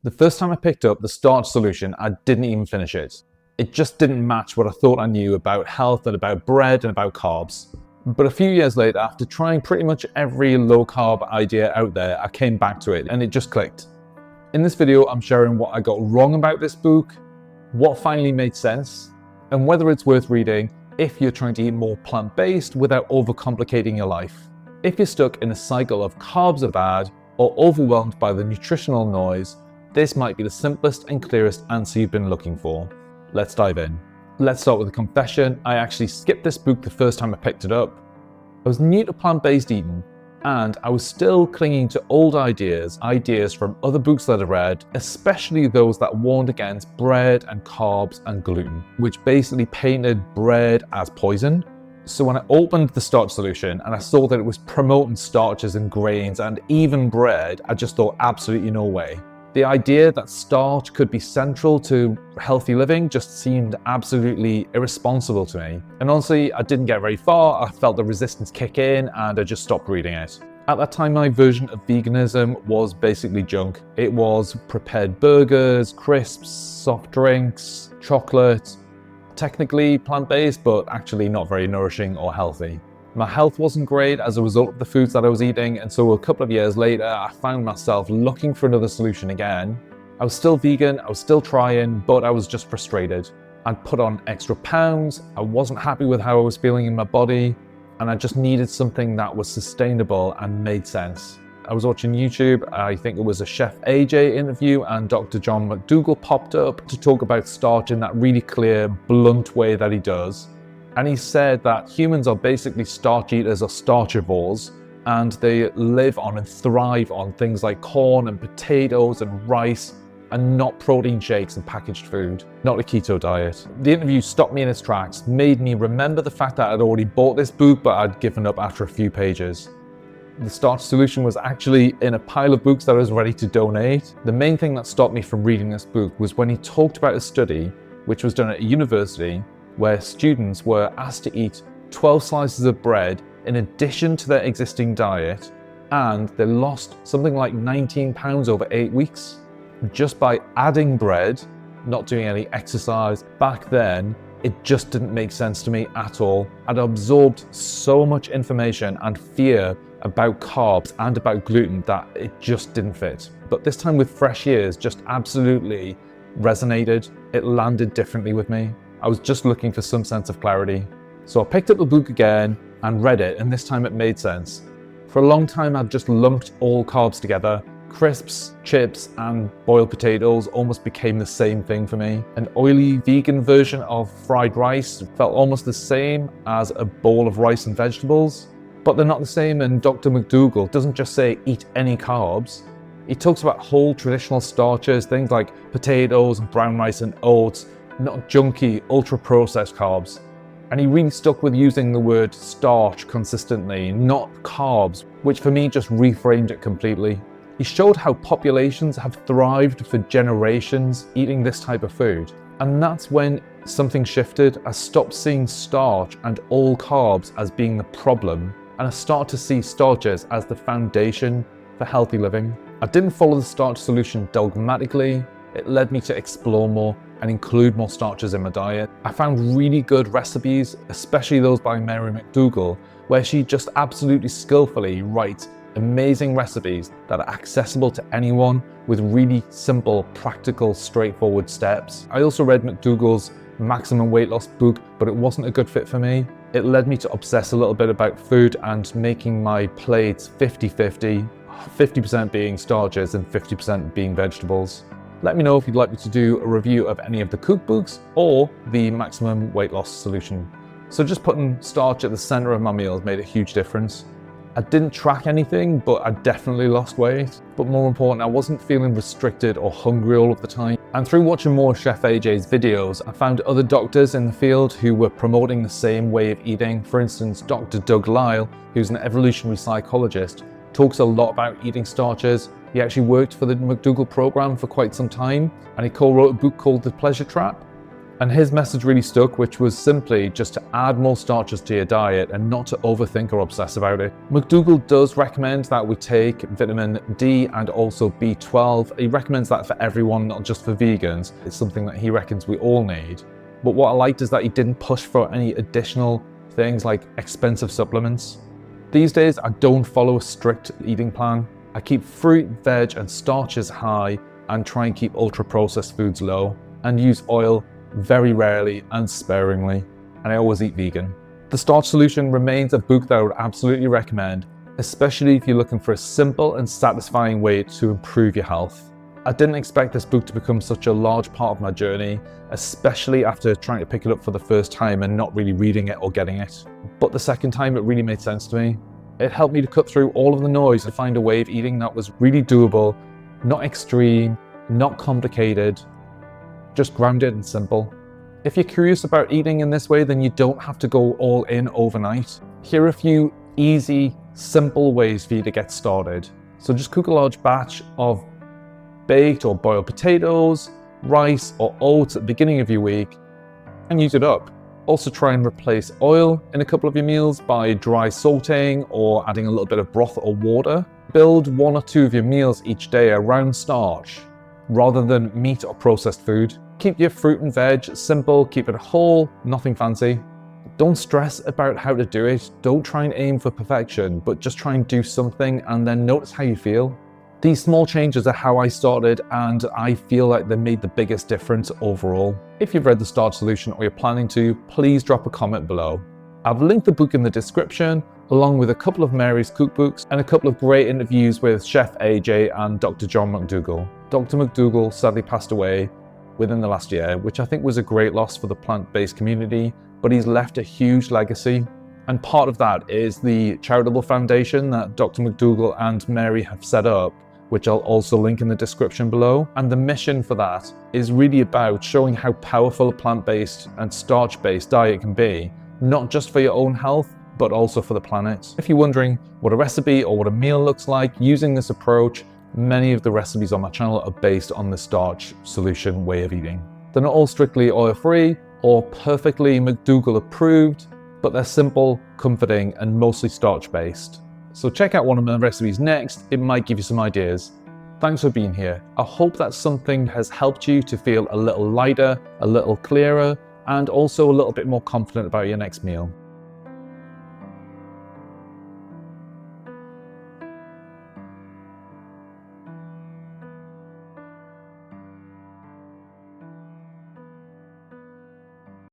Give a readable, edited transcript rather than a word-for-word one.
The first time I picked up the Starch Solution, I didn't even finish it. It just didn't match what I thought I knew about health and about bread and about carbs. But a few years later, after trying pretty much every low-carb idea out there, I came back to it and it just clicked. In this video, I'm sharing what I got wrong about this book, what finally made sense, and whether it's worth reading if you're trying to eat more plant-based without overcomplicating your life. If you're stuck in a cycle of carbs are bad or overwhelmed by the nutritional noise, this might be the simplest and clearest answer you've been looking for. Let's dive in. Let's start with a confession. I actually skipped this book the first time I picked it up. I was new to plant-based eating, and I was still clinging to old ideas from other books that I read, especially those that warned against bread and carbs and gluten, which basically painted bread as poison. So when I opened the Starch Solution and I saw that it was promoting starches and grains and even bread, I just thought absolutely no way. The idea that starch could be central to healthy living just seemed absolutely irresponsible to me. And honestly, I didn't get very far. I felt the resistance kick in and I just stopped reading it. At that time, my version of veganism was basically junk. It was prepared burgers, crisps, soft drinks, chocolate. Technically plant-based, but actually not very nourishing or healthy. My health wasn't great as a result of the foods that I was eating, and so a couple of years later, I found myself looking for another solution again. I was still vegan, I was still trying, but I was just frustrated. I'd put on extra pounds, I wasn't happy with how I was feeling in my body, and I just needed something that was sustainable and made sense. I was watching YouTube, I think it was a Chef AJ interview, and Dr. John McDougall popped up to talk about starch in that really clear, blunt way that he does. And he said that humans are basically starch eaters or starchivores, and they live on and thrive on things like corn and potatoes and rice, and not protein shakes and packaged food, not a keto diet. The interview stopped me in its tracks, made me remember the fact that I'd already bought this book, but I'd given up after a few pages. The Starch Solution was actually in a pile of books that I was ready to donate. The main thing that stopped me from reading this book was when he talked about a study, which was done at a university, where students were asked to eat 12 slices of bread in addition to their existing diet, and they lost something like 19 pounds over 8 weeks just by adding bread, not doing any exercise. Back then, it just didn't make sense to me at all. I'd absorbed so much information and fear about carbs and about gluten that it just didn't fit. But this time with fresh ears, just absolutely resonated. It landed differently with me. I was just looking for some sense of clarity. So I picked up the book again and read it, and this time it made sense. For a long time, I'd just lumped all carbs together. Crisps, chips, and boiled potatoes almost became the same thing for me. An oily vegan version of fried rice felt almost the same as a bowl of rice and vegetables, but they're not the same. And Dr. McDougall doesn't just say eat any carbs. He talks about whole traditional starches, things like potatoes and brown rice and oats, not junky, ultra-processed carbs. And he really stuck with using the word starch consistently, not carbs, which for me just reframed it completely. He showed how populations have thrived for generations eating this type of food. And that's when something shifted. I stopped seeing starch and all carbs as being the problem, and I started to see starches as the foundation for healthy living. I didn't follow the Starch Solution dogmatically. It led me to explore more and include more starches in my diet. I found really good recipes, especially those by Mary McDougall, where she just absolutely skillfully writes amazing recipes that are accessible to anyone with really simple, practical, straightforward steps. I also read McDougall's Maximum Weight Loss book, but it wasn't a good fit for me. It led me to obsess a little bit about food and making my plates 50-50, 50% being starches and 50% being vegetables. Let me know if you'd like me to do a review of any of the cookbooks or the Maximum Weight Loss Solution. So just putting starch at the center of my meals made a huge difference. I didn't track anything, but I definitely lost weight. But more important, I wasn't feeling restricted or hungry all of the time. And through watching more Chef AJ's videos, I found other doctors in the field who were promoting the same way of eating. For instance, Dr. Doug Lisle, who's an evolutionary psychologist, talks a lot about eating starches. He actually worked for the McDougall program for quite some time, and he co-wrote a book called The Pleasure Trap. And his message really stuck, which was simply just to add more starches to your diet and not to overthink or obsess about it. McDougall does recommend that we take vitamin D and also B12. He recommends that for everyone, not just for vegans. It's something that he reckons we all need. But what I liked is that he didn't push for any additional things like expensive supplements. These days, I don't follow a strict eating plan. I keep fruit, veg, and starches high and try and keep ultra-processed foods low and use oil very rarely and sparingly. And I always eat vegan. The Starch Solution remains a book that I would absolutely recommend, especially if you're looking for a simple and satisfying way to improve your health. I didn't expect this book to become such a large part of my journey, especially after trying to pick it up for the first time and not really reading it or getting it. But the second time, it really made sense to me. It helped me to cut through all of the noise and find a way of eating that was really doable, not extreme, not complicated, just grounded and simple. If you're curious about eating in this way, then you don't have to go all in overnight. Here are a few easy, simple ways for you to get started. So just cook a large batch of baked or boiled potatoes, rice or oats at the beginning of your week and use it up. Also try and replace oil in a couple of your meals by dry sautéing or adding a little bit of broth or water. Build 1 or 2 of your meals each day around starch rather than meat or processed food. Keep your fruit and veg simple, keep it whole, nothing fancy. Don't stress about how to do it. Don't try and aim for perfection, but just try and do something and then notice how you feel. These small changes are how I started, and I feel like they made the biggest difference overall. If you've read the Starch Solution or you're planning to, please drop a comment below. I've linked the book in the description, along with a couple of Mary's cookbooks and a couple of great interviews with Chef AJ and Dr. John McDougall. Dr. McDougall sadly passed away within the last year, which I think was a great loss for the plant-based community, but he's left a huge legacy. And part of that is the charitable foundation that Dr. McDougall and Mary have set up, which I'll also link in the description below. And the mission for that is really about showing how powerful a plant-based and starch-based diet can be, not just for your own health, but also for the planet. If you're wondering what a recipe or what a meal looks like using this approach, many of the recipes on my channel are based on the Starch Solution way of eating. They're not all strictly oil-free or perfectly McDougall approved, but they're simple, comforting, and mostly starch-based. So check out one of my recipes next, it might give you some ideas. Thanks for being here. I hope that something has helped you to feel a little lighter, a little clearer, and also a little bit more confident about your next meal.